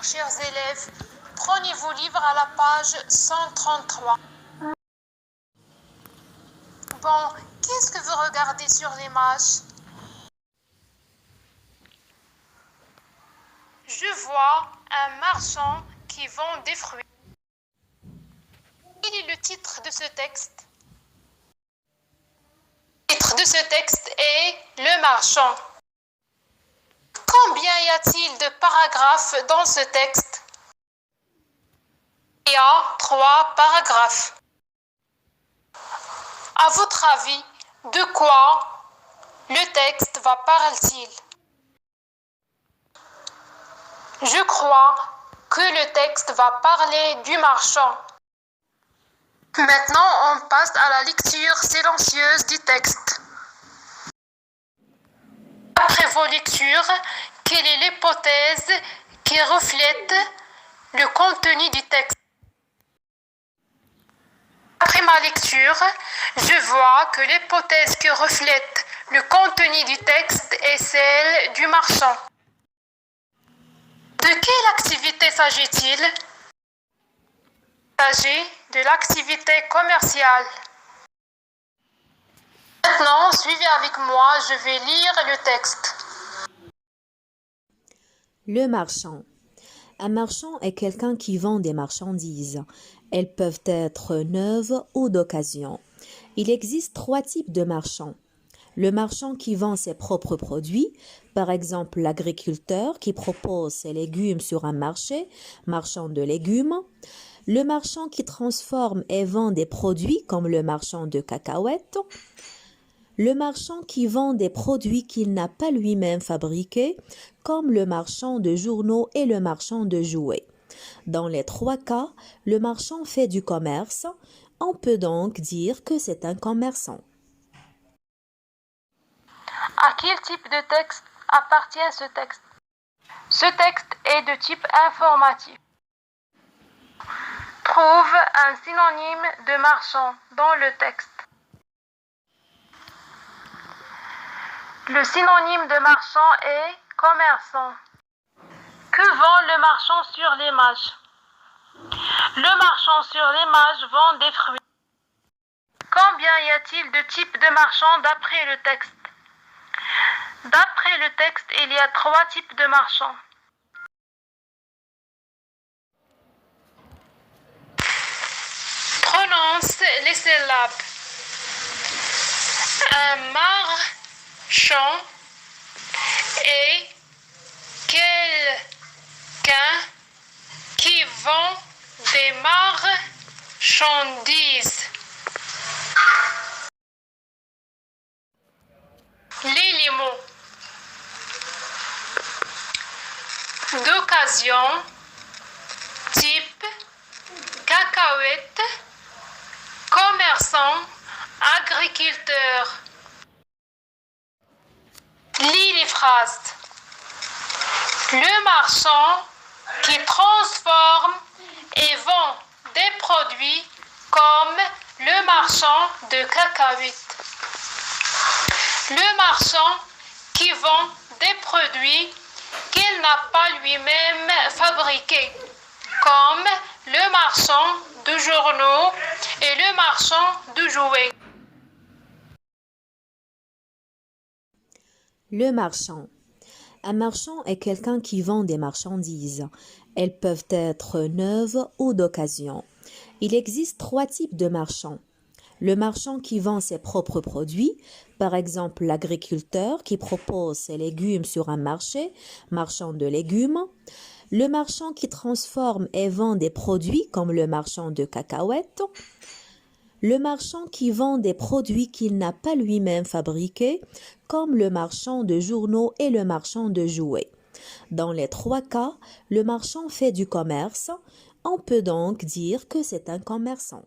Bonjour chers élèves, prenez vos livres à la page 133. Bon, qu'est-ce que vous regardez sur l'image? Je vois un marchand qui vend des fruits. Quel est le titre de ce texte? Le titre de ce texte est Le marchand. Combien y a-t-il de paragraphes dans ce texte? Il y a 3 paragraphes. À votre avis, de quoi le texte va parler-t-il? Je crois que le texte va parler du marchand. Maintenant, on passe à la lecture silencieuse du texte. Après vos lectures, quelle est l'hypothèse qui reflète le contenu du texte? Après ma lecture, je vois que l'hypothèse qui reflète le contenu du texte est celle du marchand. De quelle activité s'agit-il? Il s'agit de l'activité commerciale. Maintenant, suivez avec moi, je vais lire le texte. Le marchand. Un marchand est quelqu'un qui vend des marchandises. Elles peuvent être neuves ou d'occasion. Il existe 3 types de marchands. Le marchand qui vend ses propres produits, par exemple l'agriculteur qui propose ses légumes sur un marché, marchand de légumes. Le marchand qui transforme et vend des produits comme le marchand de cacahuètes. Le marchand qui vend des produits qu'il n'a pas lui-même fabriqués, comme le marchand de journaux et le marchand de jouets. Dans les 3 cas, le marchand fait du commerce. On peut donc dire que c'est un commerçant. À quel type de texte appartient ce texte? Ce texte est de type informatif. Trouve un synonyme de marchand dans le texte. Le synonyme de marchand est commerçant. Que vend le marchand sur l'image? Le marchand sur l'image vend des fruits. Combien y a-t-il de types de marchands d'après le texte? D'après le texte, il y a 3 types de marchands. Prononce les syllabes. Un marchand est quelqu'un qui vend des marchandises. Les mots d'occasion, type, cacahuète, commerçant, agriculteur. Lis les phrases. Le marchand qui transforme et vend des produits comme le marchand de cacahuètes. Le marchand qui vend des produits qu'il n'a pas lui-même fabriqués, comme le marchand de journaux et le marchand de jouets. Le marchand. Un marchand est quelqu'un qui vend des marchandises. Elles peuvent être neuves ou d'occasion. Il existe 3 types de marchands. Le marchand qui vend ses propres produits, par exemple l'agriculteur qui propose ses légumes sur un marché, marchand de légumes. Le marchand qui transforme et vend des produits comme le marchand de cacahuètes. Le marchand qui vend des produits qu'il n'a pas lui-même fabriqués, comme le marchand de journaux et le marchand de jouets. Dans les 3 cas, le marchand fait du commerce. On peut donc dire que c'est un commerçant.